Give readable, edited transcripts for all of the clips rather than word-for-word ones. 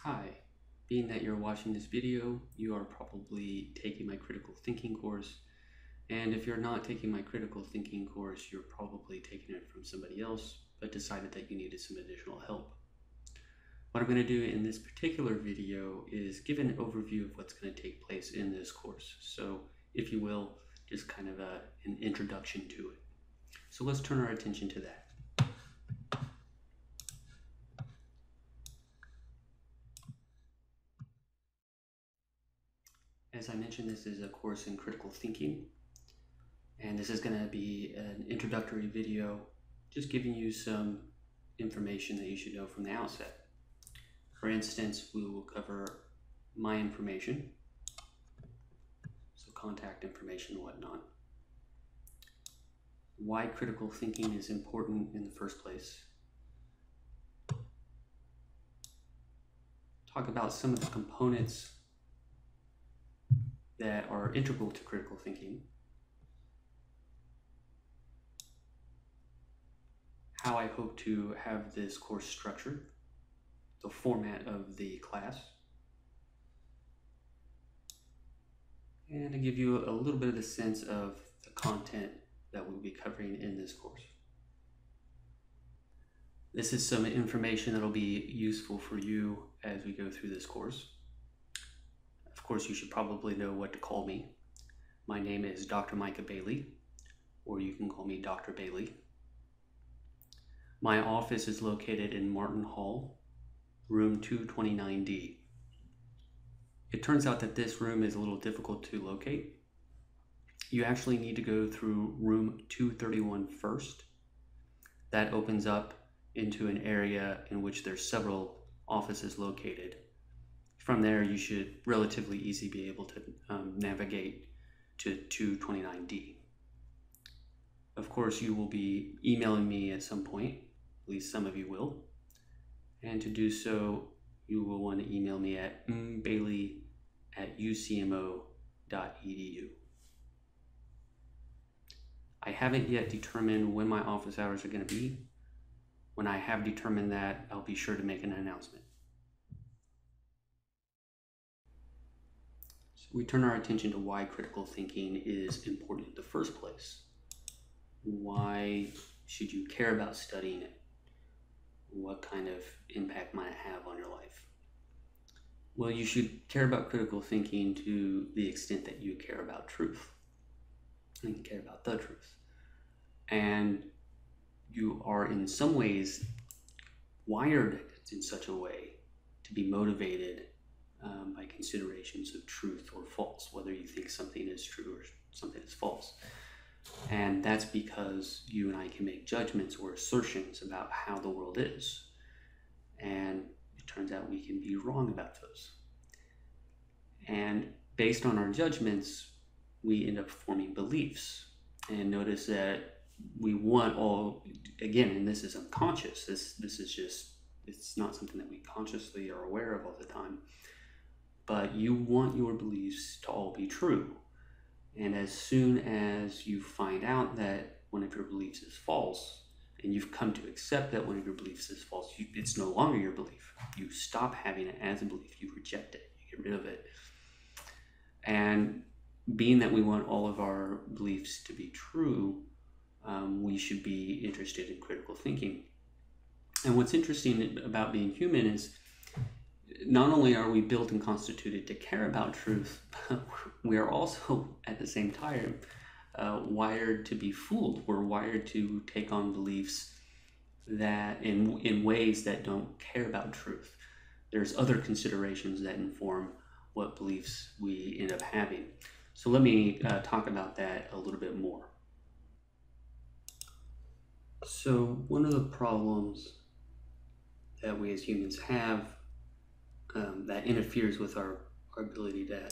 Hi, being that you're watching this video, you are probably taking my critical thinking course. And if you're not taking my critical thinking course, you're probably taking it from somebody else, but decided that you needed some additional help. What I'm going to do in this particular video is give an overview of what's going to take place in this course. So if you will, just kind of an introduction to it. So let's turn our attention to that. As I mentioned, this is a course in critical thinking, and this is going to be an introductory video, just giving you some information that you should know from the outset. For instance, we will cover my information, so contact information and whatnot, why critical thinking is important in the first place, talk about some of the components that are integral to critical thinking, how I hope to have this course structured, the format of the class, and to give you a little bit of the sense of the content that we'll be covering in this course. This is some information that will be useful for you as we go through this course. Of course, you should probably know what to call me. My name is Dr. Micah Bailey, or you can call me Dr. Bailey. My office is located in Martin Hall, room 229D. It turns out that this room is a little difficult to locate. You actually need to go through room 231 first. That opens up into an area in which there's several offices located. From there, you should relatively easily be able to navigate to 229D. Of course, you will be emailing me at some point, at least some of you will. And to do so, you will want to email me at bailey@ucmo.edu. I haven't yet determined when my office hours are going to be. When I have determined that, I'll be sure to make an announcement. We turn our attention to why critical thinking is important in the first place. Why should you care about studying it? What kind of impact might it have on your life? Well, you should care about critical thinking to the extent that you care about truth and care about the truth. And you are in some ways wired in such a way to be motivated by considerations of truth or false, whether you think something is true or something is false. And that's because you and I can make judgments or assertions about how the world is. And it turns out we can be wrong about those. And based on our judgments, we end up forming beliefs. And notice that we want all, again, and this is unconscious, this is just, it's not something that we consciously are aware of all the time. But you want your beliefs to all be true. And as soon as you find out that one of your beliefs is false, and you've come to accept that one of your beliefs is false, it's no longer your belief. You stop having it as a belief. You reject it. You get rid of it. And being that we want all of our beliefs to be true, we should be interested in critical thinking. And what's interesting about being human is not only are we built and constituted to care about truth, but we are also at the same time wired to be fooled. We're wired to take on beliefs that in ways that don't care about truth. There's other considerations that inform what beliefs we end up having. So let me talk about that a little bit more. So one of the problems that we as humans have that interferes with our ability to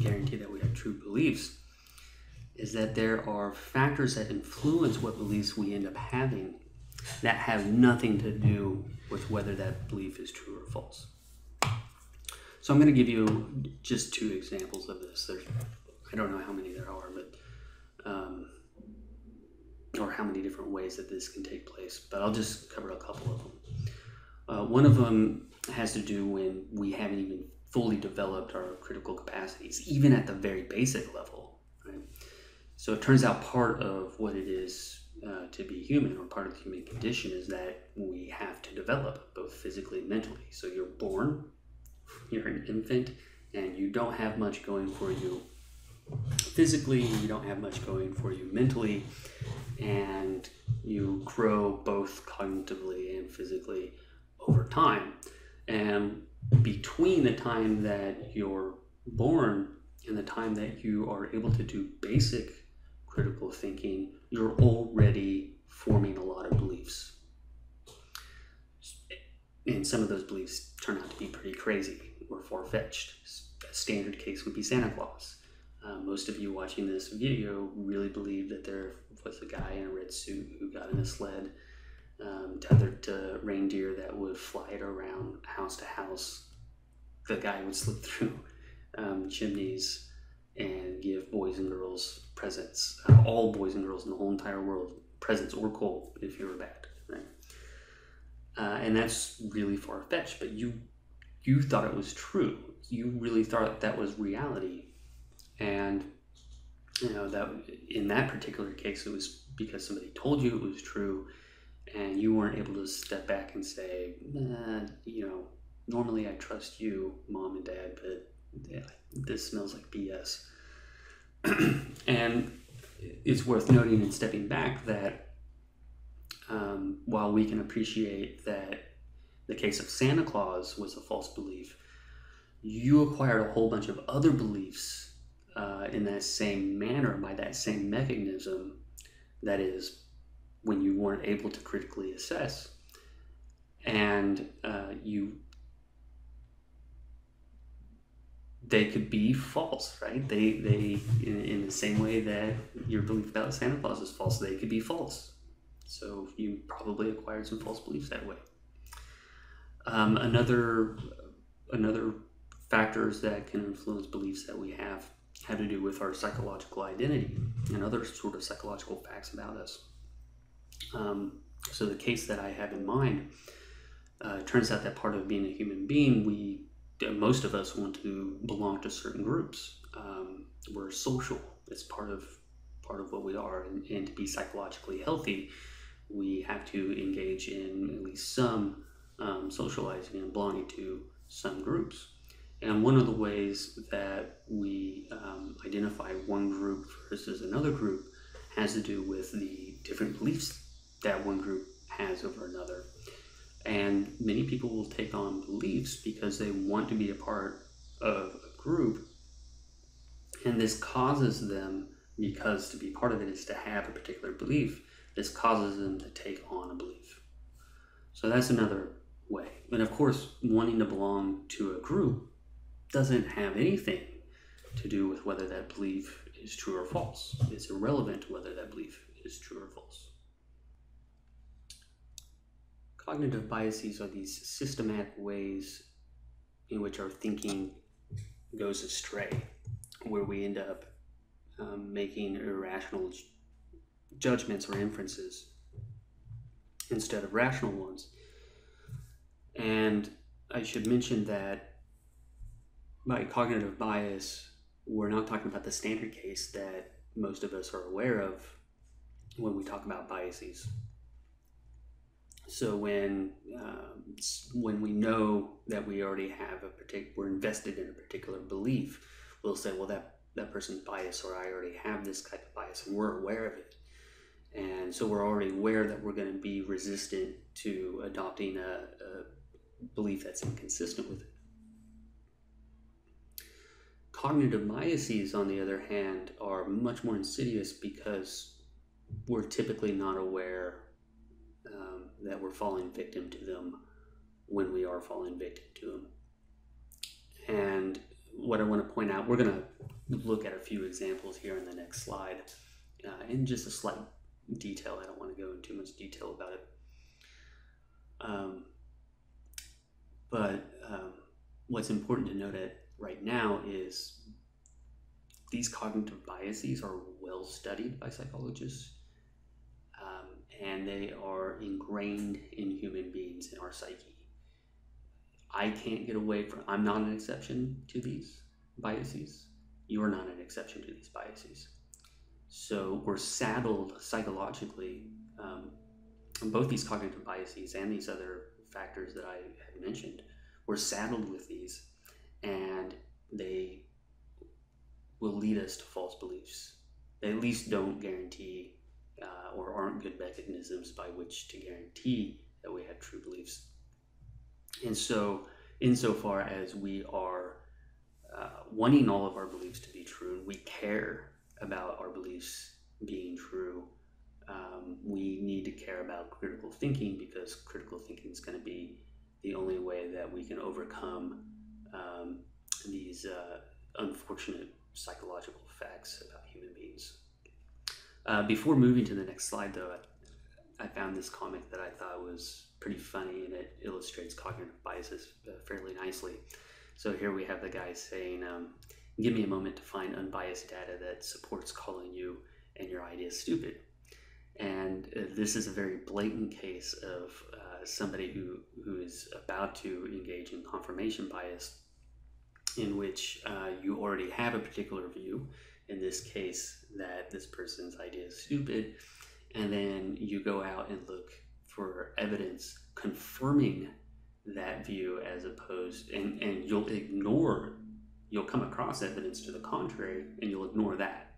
guarantee that we have true beliefs is that there are factors that influence what beliefs we end up having that have nothing to do with whether that belief is true or false. So I'm going to give you just two examples of this. I don't know how many there are, but or how many different ways that this can take place, but I'll just cover a couple of them. One of them has to do when we haven't even fully developed our critical capacities, even at the very basic level, right? So it turns out part of what it is to be human, or part of the human condition, is that we have to develop both physically and mentally. So you're born, you're an infant, and you don't have much going for you physically, you don't have much going for you mentally, and you grow both cognitively and physically over time. And between the time that you're born and the time that you are able to do basic critical thinking, you're already forming a lot of beliefs. And some of those beliefs turn out to be pretty crazy or far-fetched. A standard case would be Santa Claus. Most of you watching this video really believe that there was a guy in a red suit who got in a sled tethered to reindeer that would fly it around house to house. The guy would slip through chimneys and give boys and girls presents, all boys and girls in the whole entire world, presents or coal if you were bad, right? And that's really far-fetched, but you thought it was true. You really thought that was reality. And that in that particular case, it was because somebody told you it was true, and you weren't able to step back and say, normally I trust you, mom and dad, but this smells like BS. And it's worth noting and stepping back that while we can appreciate that the case of Santa Claus was a false belief, you acquired a whole bunch of other beliefs in that same manner, by that same mechanism, that is, when you weren't able to critically assess. And they could be false, right? They in the same way that your belief about Santa Claus is false, they could be false. So you probably acquired some false beliefs that way. Another factors that can influence beliefs that we have to do with our psychological identity and other sort of psychological facts about us. So the case that I have in mind, turns out that part of being a human being, most of us want to belong to certain groups. We're social. It's part of what we are, and to be psychologically healthy, we have to engage in at least some socializing and belonging to some groups. And one of the ways that we identify one group versus another group has to do with the different beliefs that one group has over another. And many people will take on beliefs because they want to be a part of a group. And this causes them, because to be part of it is to have a particular belief, this causes them to take on a belief. So that's another way. And of course, wanting to belong to a group doesn't have anything to do with whether that belief is true or false. It's irrelevant to whether that belief is true or false. Cognitive biases are these systematic ways in which our thinking goes astray, where we end up making irrational judgments or inferences instead of rational ones. And I should mention that by cognitive bias, we're not talking about the standard case that most of us are aware of when we talk about biases. So when we know that we already have we're invested in a particular belief, we'll say, well, that person's biased, or I already have this type of bias, and we're aware of it. And so we're already aware that we're going to be resistant to adopting a belief that's inconsistent with it. Cognitive biases, on the other hand, are much more insidious because we're typically not aware that we're falling victim to them when we are falling victim to them. And what I want to point out, we're going to look at a few examples here in the next slide in just a slight detail. I don't want to go into too much detail about it. But what's important to note right now is these cognitive biases are well studied by psychologists, and they are ingrained in human beings, in our psyche. I can't get away from, I'm not an exception to these biases. You're not an exception to these biases. So we're saddled psychologically, both these cognitive biases and these other factors that I had mentioned, we're saddled with these, and they will lead us to false beliefs. They at least don't guarantee or aren't good mechanisms by which to guarantee that we have true beliefs. And so, insofar as we are wanting all of our beliefs to be true, and we care about our beliefs being true, we need to care about critical thinking, because critical thinking is going to be the only way that we can overcome these unfortunate psychological facts about human beings. Before moving to the next slide, though, I found this comic that I thought was pretty funny, and it illustrates cognitive biases fairly nicely. So here we have the guy saying, give me a moment to find unbiased data that supports calling you and your ideas stupid. And this is a very blatant case of somebody who is about to engage in confirmation bias, in which you already have a particular view, in this case that this person's idea is stupid, and then you go out and look for evidence confirming that view, as opposed, and you'll come across evidence to the contrary, and you'll ignore that.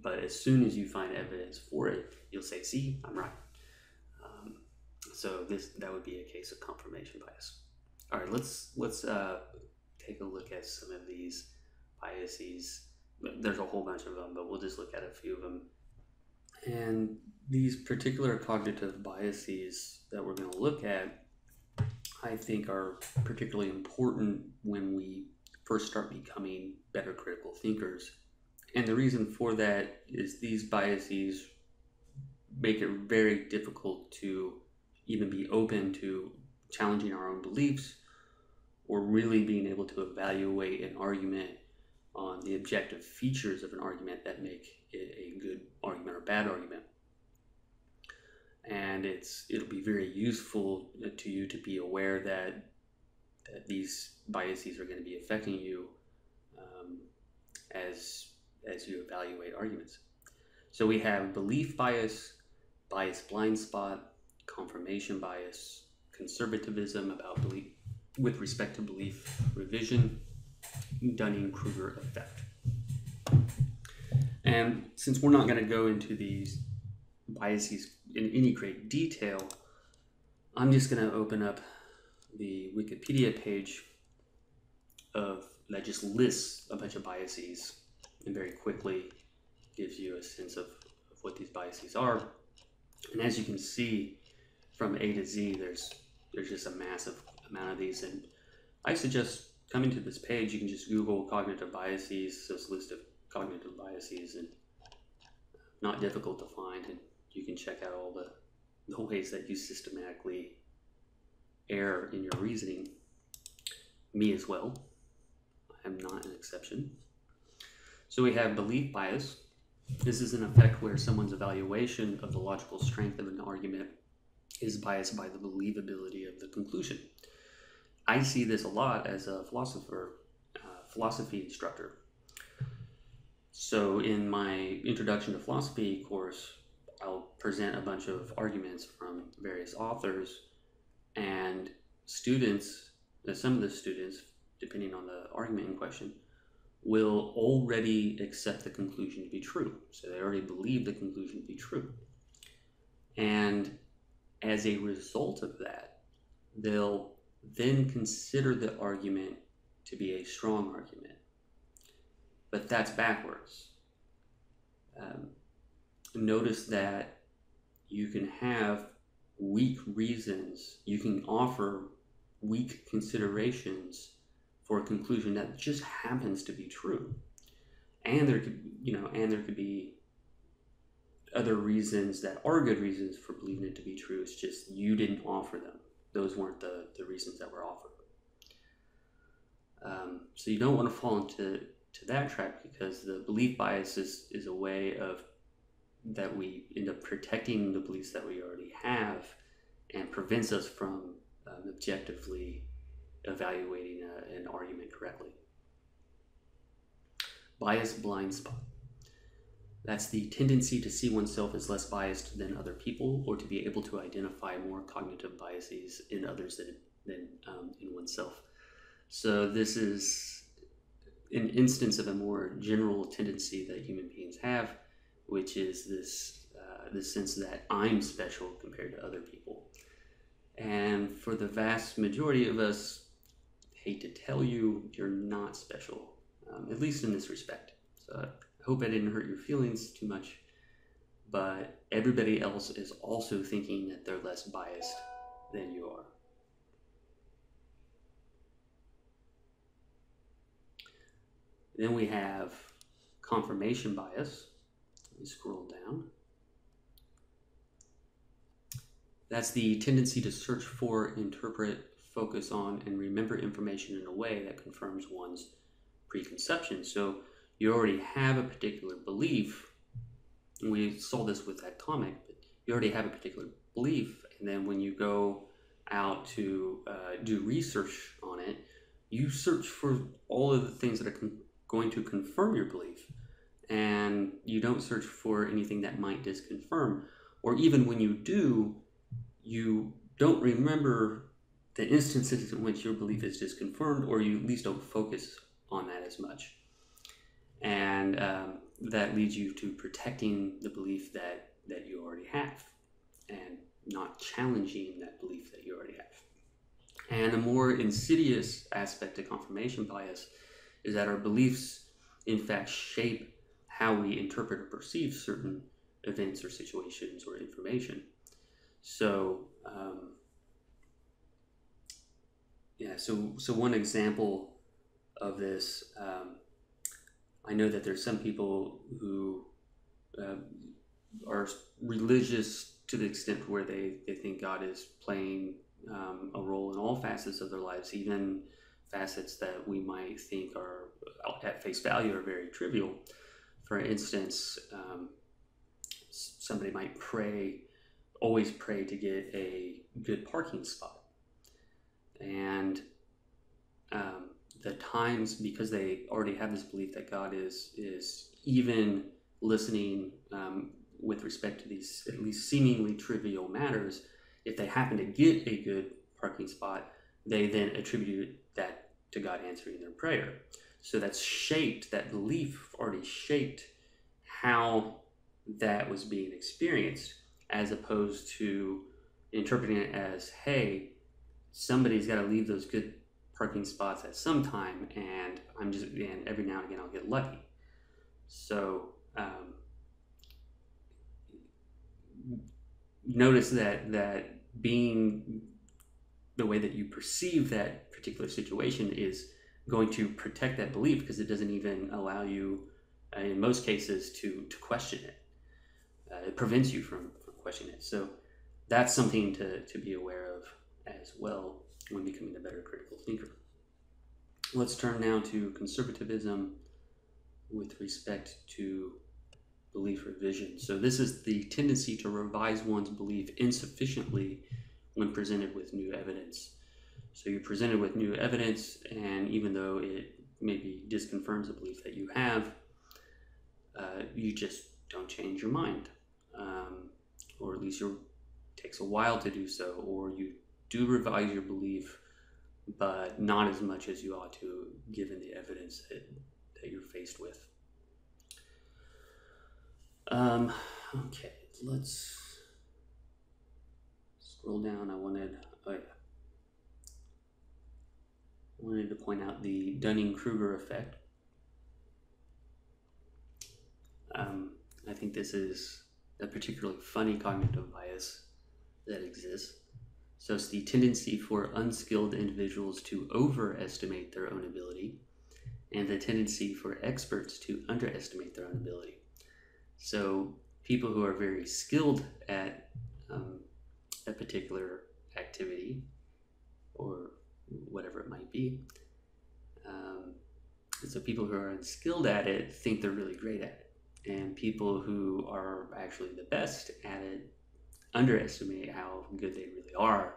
But as soon as you find evidence for it, you'll say, see, I'm right. So that would be a case of confirmation bias. All right, let's take a look at some of these biases. There's a whole bunch of them, but we'll just look at a few of them. And these particular cognitive biases that we're going to look at, I think, are particularly important when we first start becoming better critical thinkers. And the reason for that is these biases make it very difficult to even be open to challenging our own beliefs, or really being able to evaluate an argument on the objective features of an argument that make it a good argument or bad argument. And it'll be very useful to you to be aware that these biases are going to be affecting you as you evaluate arguments. So we have belief bias, bias blind spot, confirmation bias, conservatism about belief with respect to belief revision, Dunning-Kruger effect. And since we're not going to go into these biases in any great detail, I'm just going to open up the Wikipedia page that just lists a bunch of biases, and very quickly gives you a sense of what these biases are. And as you can see, from A to Z, there's just a massive amount of these. And I suggest coming to this page, you can just Google cognitive biases, this list of cognitive biases, and not difficult to find. And you can check out all the ways that you systematically err in your reasoning. Me as well. I am not an exception. So we have belief bias. This is an effect where someone's evaluation of the logical strength of an argument is biased by the believability of the conclusion. I see this a lot as a philosophy instructor. So in my introduction to philosophy course, I'll present a bunch of arguments from various authors, and students, some of the students, depending on the argument in question, will already accept the conclusion to be true. So they already believe the conclusion to be true. And as a result of that, they'll then consider the argument to be a strong argument. But that's backwards. Notice that you can have weak reasons, you can offer weak considerations for a conclusion that just happens to be true. And there could be other reasons that are good reasons for believing it to be true. It's just you didn't offer them. Those weren't the reasons that were offered. So you don't want to fall into that trap, because the belief bias is a way of that we end up protecting the beliefs that we already have, and prevents us from objectively evaluating an argument correctly. Bias blind spot. That's the tendency to see oneself as less biased than other people, or to be able to identify more cognitive biases in others than in oneself. So this is an instance of a more general tendency that human beings have, which is this sense that I'm special compared to other people. And for the vast majority of us, hate to tell you, you're not special, at least in this respect. So I hope I didn't hurt your feelings too much, but everybody else is also thinking that they're less biased than you are. Then we have confirmation bias. Let me scroll down. That's the tendency to search for, interpret, focus on, and remember information in a way that confirms one's preconceptions. So you already have a particular belief, and we saw this with that comic, but you already have a particular belief, and then when you go out to do research on it, you search for all of the things that are going to confirm your belief, and you don't search for anything that might disconfirm, or even when you do, you don't remember the instances in which your belief is disconfirmed, or you at least don't focus on that as much. And that leads you to protecting the belief that you already have and not challenging that belief that you already have. And a more insidious aspect of confirmation bias is that our beliefs, in fact, shape how we interpret or perceive certain events or situations or information. So, so one example of this, I know that there's some people who are religious to the extent where they think God is playing a role in all facets of their lives, even facets that we might think are at face value are very trivial. For instance, somebody might always pray to get a good parking spot. And the times, because they already have this belief that God is even listening with respect to these at least seemingly trivial matters, if they happen to get a good parking spot, they then attribute that to God answering their prayer. So that belief already shaped how that was being experienced, as opposed to interpreting it as, hey, somebody's got to leave those good parking spots at some time, and every now and again I'll get lucky. So notice that being the way that you perceive that particular situation is going to protect that belief, because it doesn't even allow you, in most cases, to question it. It prevents you from questioning it. So that's something to be aware of as well when becoming a better critical thinker. Let's turn now to conservatism with respect to belief revision. So this is the tendency to revise one's belief insufficiently when presented with new evidence. So you're presented with new evidence, and even though it maybe disconfirms a belief that you have, you just don't change your mind, or at least it takes a while to do so, or you do revise your belief, but not as much as you ought to, given the evidence that you're faced with. Okay, let's scroll down. I wanted to point out the Dunning-Kruger effect. I think this is a particularly funny cognitive bias that exists. So it's the tendency for unskilled individuals to overestimate their own ability, and the tendency for experts to underestimate their own ability. So people who are very skilled at a particular activity, or whatever it might be, so people who are unskilled at it think they're really great at it. And people who are actually the best at it underestimate how good they really are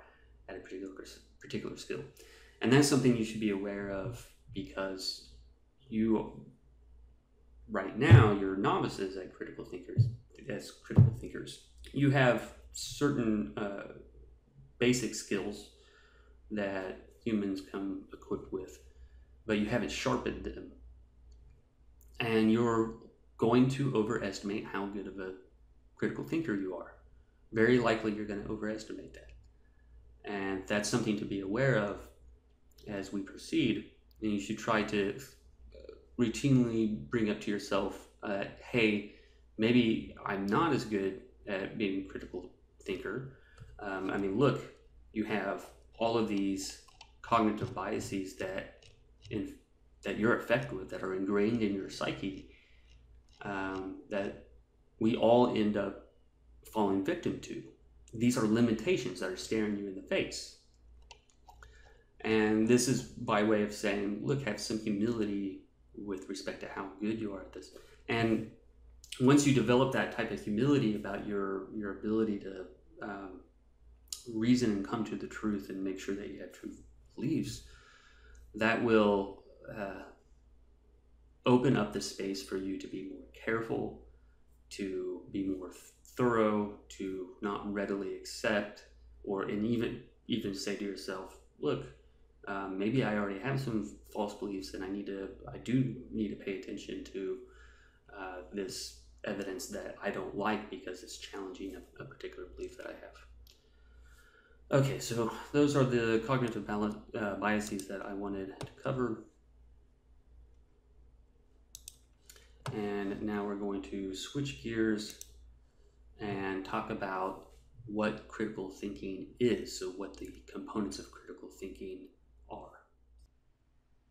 at a particular skill. And that's something you should be aware of, because right now, you're novices as critical thinkers. You have certain basic skills that humans come equipped with, but you haven't sharpened them. And you're going to overestimate how good of a critical thinker you are. Very likely you're going to overestimate that. And that's something to be aware of as we proceed. And you should try to routinely bring up to yourself, hey, maybe I'm not as good at being a critical thinker. I mean, look, you have all of these cognitive biases that you're affected with, that are ingrained in your psyche, that we all end up falling victim to. These are limitations that are staring you in the face. And this is by way of saying, look, have some humility with respect to how good you are at this. And once you develop that type of humility about your ability to reason and come to the truth and make sure that you have true beliefs, that will open up the space for you to be more careful, to be more thorough, to not readily accept, and even say to yourself, look, maybe I already have some false beliefs, and I do need to pay attention to this evidence that I don't like because it's challenging a particular belief that I have. Okay, so those are the cognitive biases that I wanted to cover. And now we're going to switch gears and talk about what critical thinking is, so what the components of critical thinking are.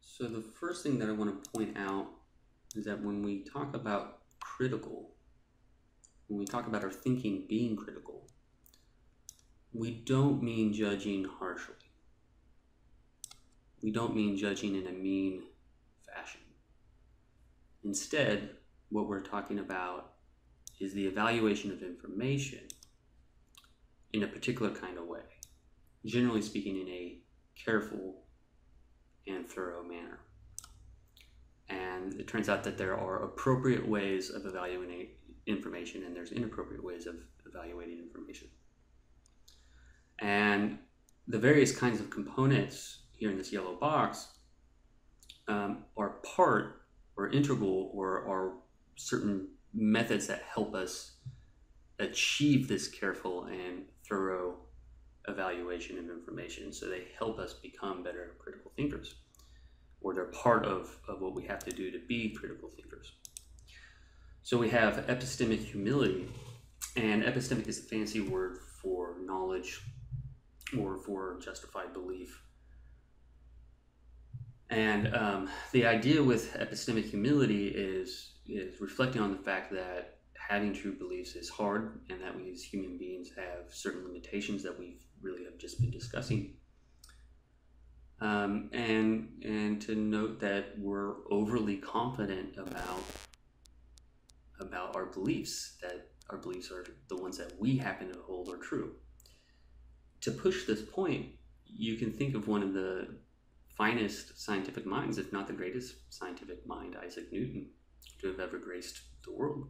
So the first thing that I want to point out is that when we talk about when we talk about our thinking being critical, we don't mean judging harshly. We don't mean judging in a mean fashion. Instead, what we're talking about is the evaluation of information in a particular kind of way, generally speaking, in a careful and thorough manner. And it turns out that there are appropriate ways of evaluating information, and there's inappropriate ways of evaluating information. And the various kinds of components here in this yellow box are part or integral, or are certain methods that help us achieve this careful and thorough evaluation of information. So they help us become better critical thinkers, or they're part of what we have to do to be critical thinkers. So we have epistemic humility, and epistemic is a fancy word for knowledge or for justified belief. And the idea with epistemic humility is reflecting on the fact that having true beliefs is hard, and that we as human beings have certain limitations that we really have just been discussing. And to note that we're overly confident about our beliefs, that our beliefs are the ones that we happen to hold are true. To push this point, you can think of one of the finest scientific minds, if not the greatest scientific mind, Isaac Newton, to have ever graced the world.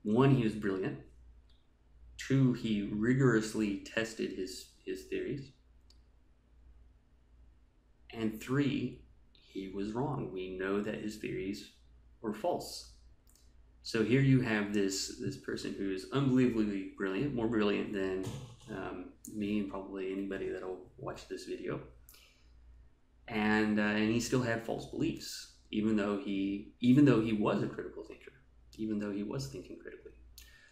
One, he was brilliant. Two, he rigorously tested his theories. And three, he was wrong. We know that his theories were false. So here you have this person who is unbelievably brilliant, more brilliant than me and probably anybody that'll watch this video. And he still had false beliefs, even though he was a critical thinker, even though he was thinking critically.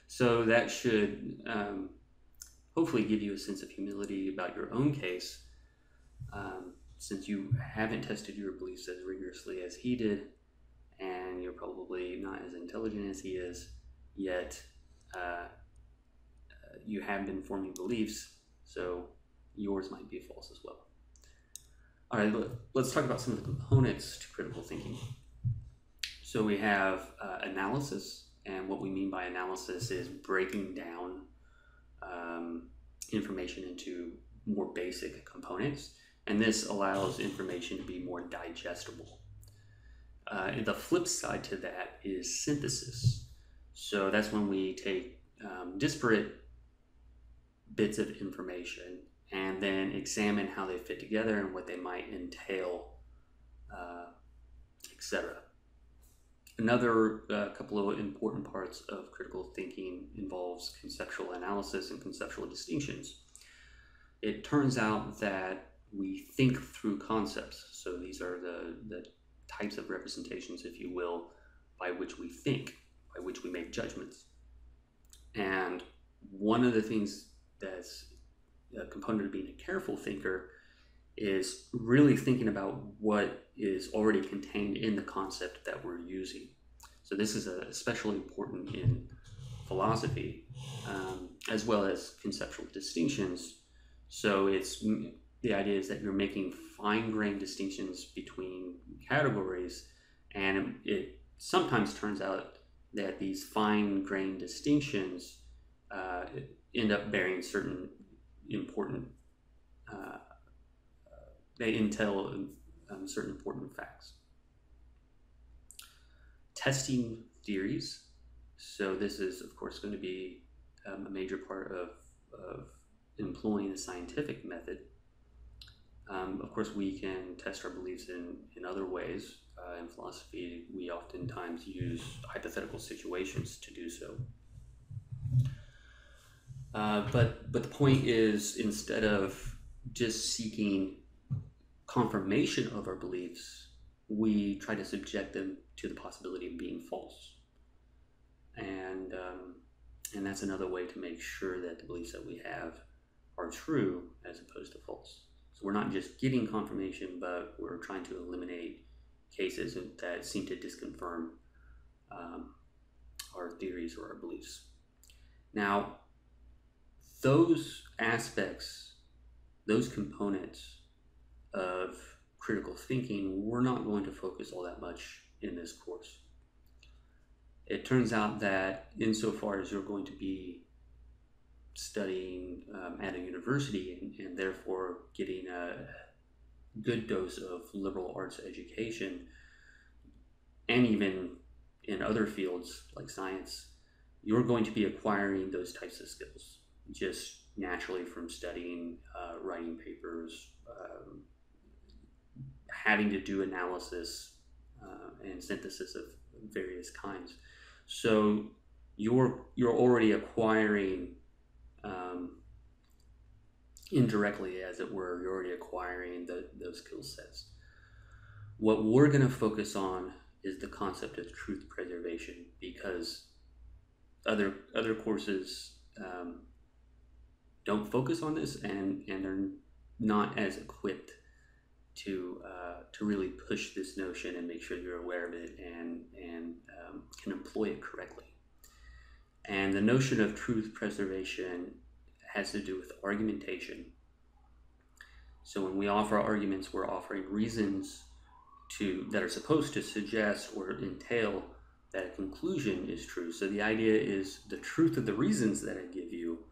So that should hopefully give you a sense of humility about your own case, since you haven't tested your beliefs as rigorously as he did, and you're probably not as intelligent as he is, yet you have been forming beliefs, so yours might be false as well. All right, let's talk about some of the components to critical thinking. So we have analysis, and what we mean by analysis is breaking down information into more basic components, and this allows information to be more digestible. The flip side to that is synthesis. So that's when we take disparate bits of information and then examine how they fit together and what they might entail, etc. Another couple of important parts of critical thinking involves conceptual analysis and conceptual distinctions. It turns out that we think through concepts. So these are the types of representations, if you will, by which we think, by which we make judgments. And one of the things that's a component of being a careful thinker is really thinking about what is already contained in the concept that we're using. So this is especially important in philosophy, as well as conceptual distinctions. So the idea is that you're making fine-grained distinctions between categories, and it sometimes turns out that these fine-grained distinctions end up bearing certain important they entail certain important facts. Testing theories. So this is, of course, going to be a major part of employing the scientific method. Of course, we can test our beliefs in other ways. In philosophy, we oftentimes use hypothetical situations to do so. But the point is, instead of just seeking confirmation of our beliefs, we try to subject them to the possibility of being false. And that's another way to make sure that the beliefs that we have are true as opposed to false. So we're not just getting confirmation, but we're trying to eliminate cases that seem to disconfirm our theories or our beliefs. Now, those aspects, those components of critical thinking, we're not going to focus all that much in this course. It turns out that insofar as you're going to be studying at a university and therefore getting a good dose of liberal arts education, and even in other fields like science, you're going to be acquiring those types of skills just naturally from studying, writing papers, having to do analysis and synthesis of various kinds. So you're already acquiring, indirectly as it were, you're already acquiring those skill sets. What we're going to focus on is the concept of truth preservation, because other courses don't focus on this, and they're not as equipped to really push this notion and make sure you're aware of it and can employ it correctly. And the notion of truth preservation has to do with argumentation. So when we offer arguments, we're offering reasons that are supposed to suggest or entail that a conclusion is true. So the idea is the truth of the reasons that I give you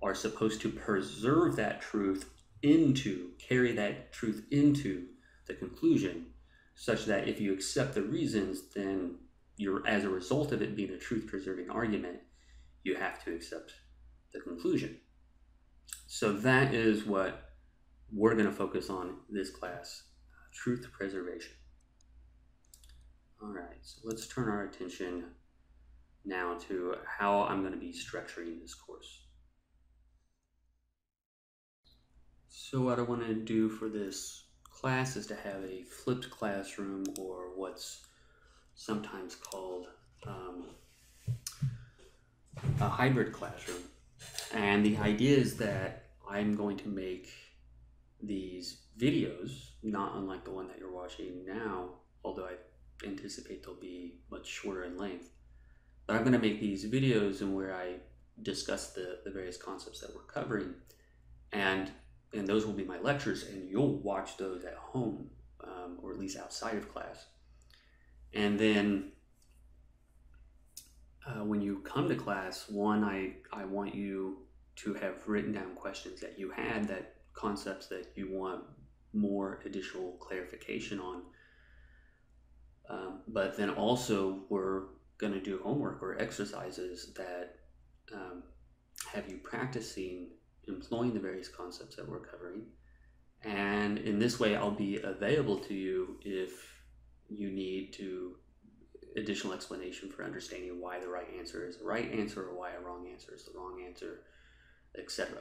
are supposed to preserve that truth carry that truth into the conclusion, such that if you accept the reasons, then as a result of it being a truth-preserving argument, you have to accept the conclusion. So that is what we're going to focus on this class, truth preservation. All right, so let's turn our attention now to how I'm going to be structuring this course. So what I want to do for this class is to have a flipped classroom, or what's sometimes called a hybrid classroom. And the idea is that I'm going to make these videos, not unlike the one that you're watching now, although I anticipate they'll be much shorter in length. But I'm going to make these videos in where I discuss the various concepts that we're covering, and those will be my lectures, and you'll watch those at home, or at least outside of class. And then when you come to class, one, I want you to have written down questions that you had that concepts that you want more additional clarification on. But then also we're going to do homework or exercises that have you practicing employing the various concepts that we're covering. And in this way, I'll be available to you if you need additional explanation for understanding why the right answer is the right answer or why a wrong answer is the wrong answer, etc.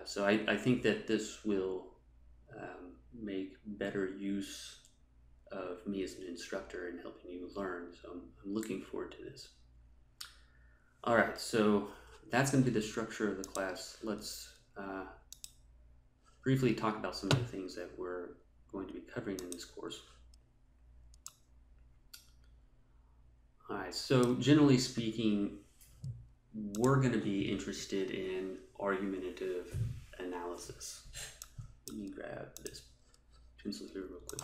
So I think that this will make better use of me as an instructor in helping you learn. So I'm looking forward to this. All right, so that's going to be the structure of the class. Let's briefly talk about some of the things that we're going to be covering in this course. All right, so generally speaking, we're going to be interested in argumentative analysis. Let me grab this pencil here real quick.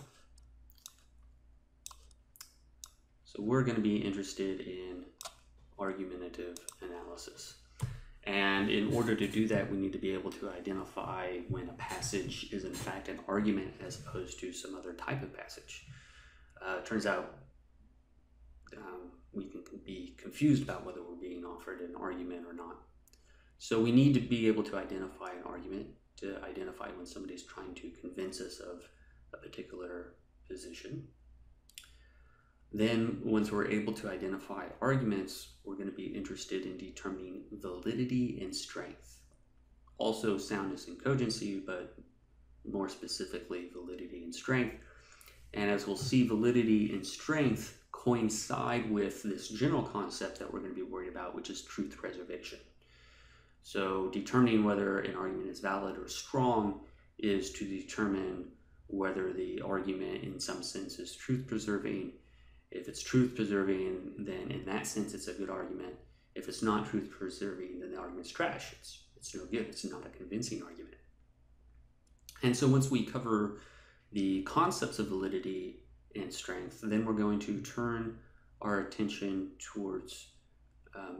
So we're going to be interested in argumentative analysis. And in order to do that, we need to be able to identify when a passage is in fact an argument as opposed to some other type of passage. Turns out we can be confused about whether we're being offered an argument or not. So we need to be able to identify an argument, to identify when somebody's trying to convince us of a particular position. Then once we're able to identify arguments, we're going to be interested in determining validity and strength. Also soundness and cogency, but more specifically validity and strength. And as we'll see, validity and strength coincide with this general concept that we're going to be worried about, which is truth preservation. So determining whether an argument is valid or strong is to determine whether the argument in some sense is truth preserving. If it's truth preserving, then in that sense it's a good argument. If it's not truth preserving, then the argument's trash. It's no good. It's not a convincing argument. And so once we cover the concepts of validity and strength, then we're going to turn our attention towards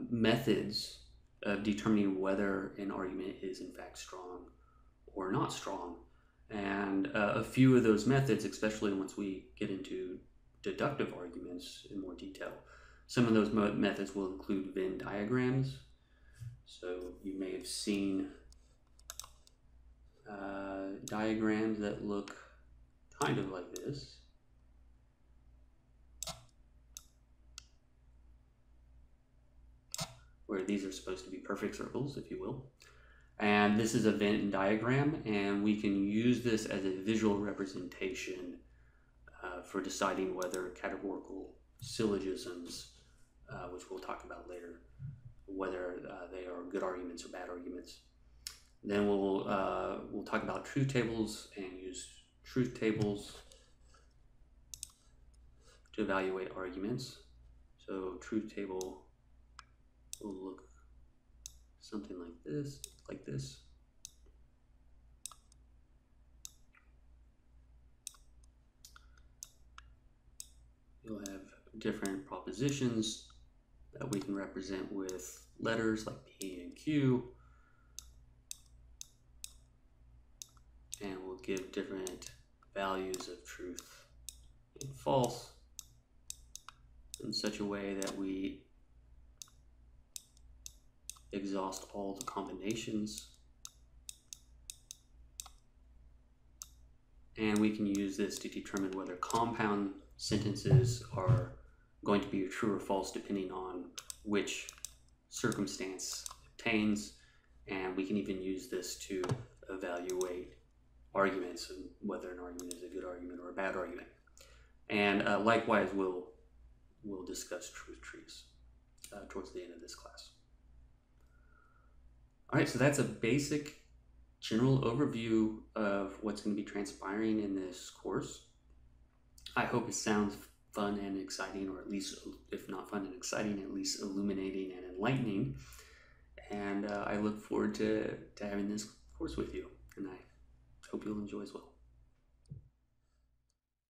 methods of determining whether an argument is in fact strong or not strong. And a few of those methods, especially once we get into deductive arguments in more detail, some of those methods will include Venn diagrams. So you may have seen diagrams that look kind of like this. Where these are supposed to be perfect circles, if you will. And this is a Venn diagram, and we can use this as a visual representation for deciding whether categorical syllogisms, which we'll talk about later, whether they are good arguments or bad arguments. Then we'll talk about truth tables and use truth tables to evaluate arguments. So truth table will look something like this, You'll have different propositions that we can represent with letters like P and Q. And we'll give different values of truth and false in such a way that we exhaust all the combinations. And we can use this to determine whether compound sentences are going to be true or false depending on which circumstance obtains. And we can even use this to evaluate arguments and whether an argument is a good argument or a bad argument. And likewise, we'll discuss truth trees towards the end of this class. All right, so that's a basic general overview of what's going to be transpiring in this course. I hope it sounds fun and exciting, or at least, if not fun and exciting, at least illuminating and enlightening. And I look forward to having this course with you, and I hope you'll enjoy as well.